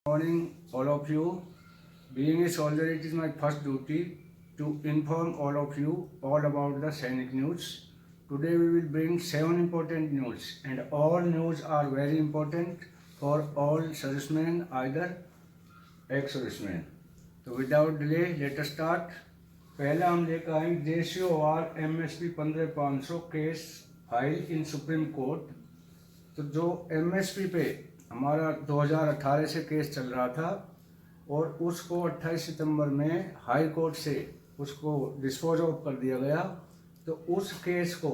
Morning, all of you. Being a soldier, it is my first duty to inform all of you all about the Sainik news. Today we will bring 7 important news, and all news are very important for all servicemen, either ex-servicemen. So without delay, let us start. पहला हम लेकर आएंगे JCOR MSP 15500 case file in supreme court. तो जो MSP पे हमारा 2018 से case चल रहा था और उसको 28 सितंबर में हाई कोर्ट से उसको डिस्पोज ऑफ कर दिया गया। तो उस केस को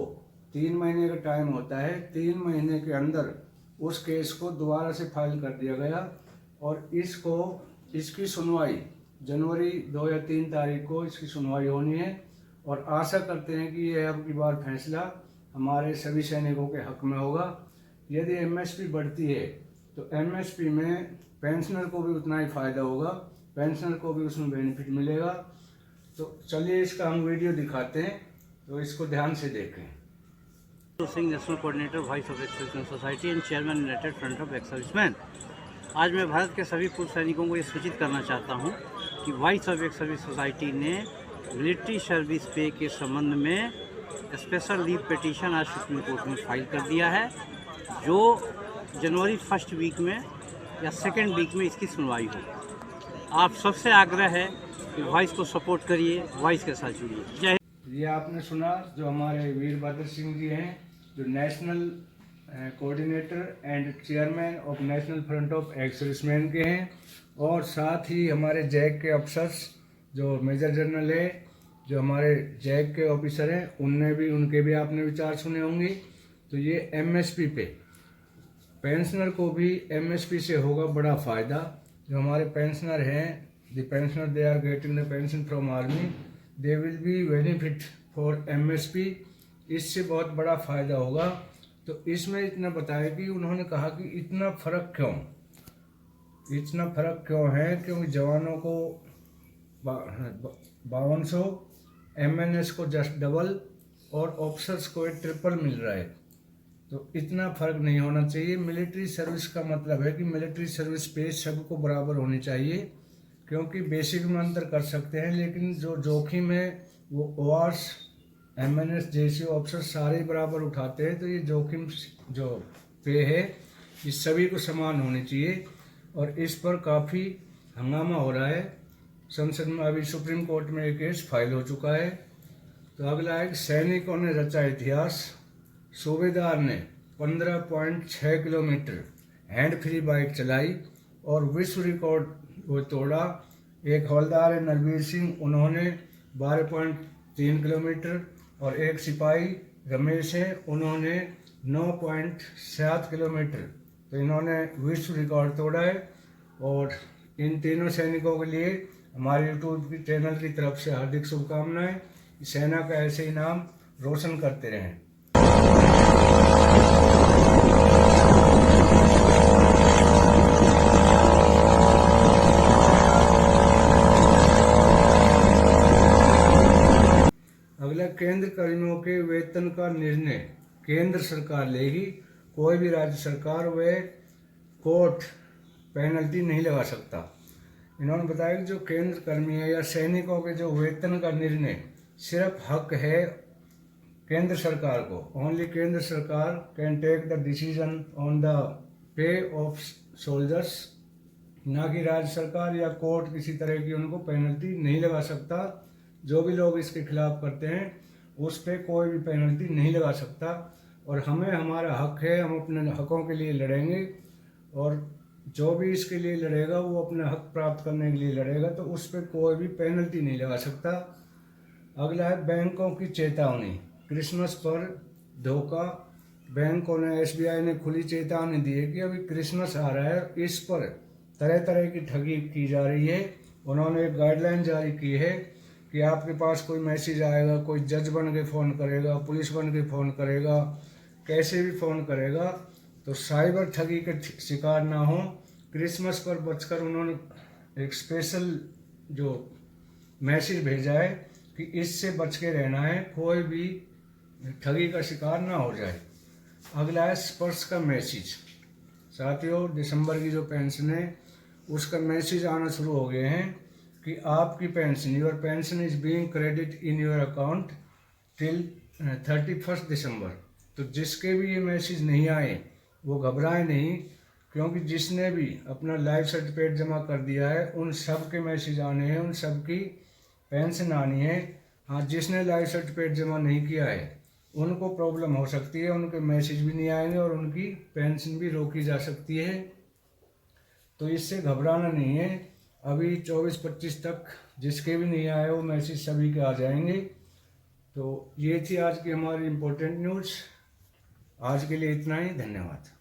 3 महीने का टाइम होता है, 3 महीने के अंदर उस केस को दोबारा से फाइल कर दिया गया और इसकी सुनवाई जनवरी 2 या 3 तारीख को इसकी सुनवाई होनी है। और आशा करते हैं कि ये अब की बार फैसला हमारे सभी सैनिकों के हक में होगा। यदि MSP बढ़ती है तो MSP में पेंशनर को भी उतना ही फायदा होगा, पेंशनर को भी उसमें बेनिफिट मिलेगा। तो चलिए इसका हम वीडियो दिखाते हैं, तो इसको ध्यान से देखें। Singh, national coordinator voice of ex-serviceman society and chairman United front of ex-serviceman. आज मैं भारत के सभी पूर्व सैनिकों को ये सूचित करना चाहता हूँ कि वॉइस ऑफ एक्स-सर्विस सोसाइटी ने मिलिट्री सर्विस पे के संबंध में स्पेशल लीव पिटीशन आज सुप्रीम कोर्ट में फाइल कर दिया है, जो जनवरी फर्स्ट वीक में या सेकेंड वीक में इसकी सुनवाई हो। आप सबसे आग्रह है कि वॉइस को सपोर्ट करिए, वॉइस के साथ जुड़िए। जय। ये आपने सुना जो हमारे वीरभद्र सिंह जी हैं, जो national coordinator and chairman of national front of ex-serviceman के हैं, और साथ ही हमारे जैक के अफसर्स जो मेजर जनरल है, जो हमारे जैक के ऑफिसर हैं, उनके भी आपने विचार सुने होंगे। तो ये MSP पे पेंशनर को भी MSP से होगा बड़ा फ़ायदा। जो हमारे पेंशनर हैं, the pensioner they are getting the pension from army, they will be benefit for MSP। इससे बहुत बड़ा फ़ायदा होगा। तो इसमें इतना बताया कि उन्होंने कहा कि इतना फ़र्क क्यों है, क्योंकि जवानों को 5200, MNS को जस्ट डबल और ऑफिसर्स को ट्रिपल मिल रहा है। तो इतना फ़र्क नहीं होना चाहिए। मिलिट्री सर्विस का मतलब है कि मिलिट्री सर्विस पे सबको बराबर होनी चाहिए, क्योंकि बेसिक में अंतर कर सकते हैं, लेकिन जो जोखिम है वो ORs, MNS, JC ऑफिसर सारे बराबर उठाते हैं। तो ये जोखिम जो पे है ये सभी को समान होनी चाहिए, और इस पर काफ़ी हंगामा हो रहा है। संसद में अभी सुप्रीम कोर्ट में एक केस फाइल हो चुका है। तो अगला है, सैनिकों ने रचा इतिहास। सूबेदार ने 15.6 किलोमीटर हैंड फ्री बाइक चलाई और विश्व रिकॉर्ड वो तोड़ा। एक हवलदार है नरवीर सिंह, उन्होंने 12.3 किलोमीटर, और एक सिपाही रमेश है, उन्होंने 9.7 किलोमीटर। तो इन्होंने विश्व रिकॉर्ड तोड़ा है। और इन तीनों सैनिकों के लिए हमारे YouTube की चैनल की तरफ से हार्दिक शुभकामनाएं। सेना का ऐसे ही नाम रोशन करते रहें। अगला, केंद्र कर्मियों के वेतन का निर्णय केंद्र सरकार लेगी। कोई भी राज्य सरकार व कोर्ट पेनल्टी नहीं लगा सकता। इन्होंने बताया कि जो केंद्र कर्मी है या सैनिकों के जो वेतन का निर्णय सिर्फ हक है केंद्र सरकार को। ओनली केंद्र सरकार can take the decision on the pay of soldiers, ना कि राज्य सरकार या कोर्ट किसी तरह की उनको पेनल्टी नहीं लगा सकता। जो भी लोग इसके खिलाफ करते हैं उस पर कोई भी पेनल्टी नहीं लगा सकता। और हमें हमारा हक है, हम अपने हकों के लिए लड़ेंगे, और जो भी इसके लिए लड़ेगा वो अपने हक प्राप्त करने के लिए लड़ेगा, तो उस पर कोई भी पेनल्टी नहीं लगा सकता। अगला है, बैंकों की चेतावनी। क्रिसमस पर धोखा। बैंकों ने, SBI ने खुली चेतावनी दी है कि अभी क्रिसमस आ रहा है, इस पर तरह तरह की ठगी की जा रही है। उन्होंने एक गाइडलाइन जारी की है कि आपके पास कोई मैसेज आएगा, कोई जज बन के फ़ोन करेगा, पुलिस बन के फ़ोन करेगा, कैसे भी फ़ोन करेगा, तो साइबर ठगी के शिकार ना हो। क्रिसमस पर बचकर उन्होंने एक स्पेशल जो मैसेज भेजा है कि इससे बच के रहना है, कोई भी ठगी का शिकार ना हो जाए। अगला है, स्पर्श का मैसेज। साथियों, दिसंबर की जो पेंशन है उसका मैसेज आना शुरू हो गए हैं कि आपकी pension, your pension is being credit in your account till 31 दिसंबर। तो जिसके भी ये मैसेज नहीं आए वो घबराए नहीं, क्योंकि जिसने भी अपना लाइफ सर्टिफिकेट जमा कर दिया है उन सब के मैसेज आने हैं, उन सब की पेंशन आनी है। हाँ, जिसने लाइफ सर्टिफिकेट जमा नहीं किया है उनको प्रॉब्लम हो सकती है, उनके मैसेज भी नहीं आएंगे और उनकी पेंशन भी रोकी जा सकती है। तो इससे घबराना नहीं है। अभी 24-25 तक जिसके भी नहीं आए वो मैसेज सभी के आ जाएंगे। तो ये थी आज की हमारी इम्पोर्टेंट न्यूज़। आज के लिए इतना ही, धन्यवाद।